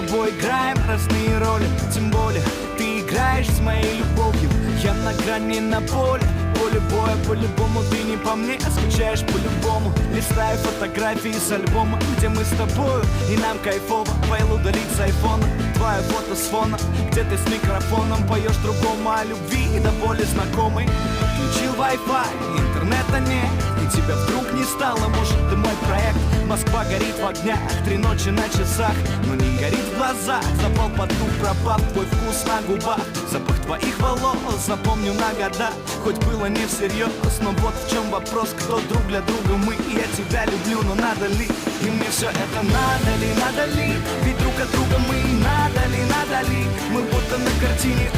тобой играем разные роли. Тем более ты играешь с моей любовью. Я на грани, на поле боя, по-любому ты не по мне, а скучаешь по-любому. Листаю фотографии с альбома, где мы с тобою, и нам кайфово. Файл удалить с айфона, твое фото с фона, где ты с микрофоном поешь другому о любви и до боли знакомой. Включил Wi-Fi, интернета нет, и тебя вдруг не стало, может ты мой проект. Москва горит в огнях, 3 ночи на часах, но не горит в глазах. Запал потух, пропал твой вкус на губах, запах твоих волос запомню на года. Хоть было не всерьез, но вот в чем вопрос: кто друг для друга мы? Я тебя люблю, но надо ли? И мне все это надо ли? Ведь друг от друга мы надо ли? Мы будто на картине.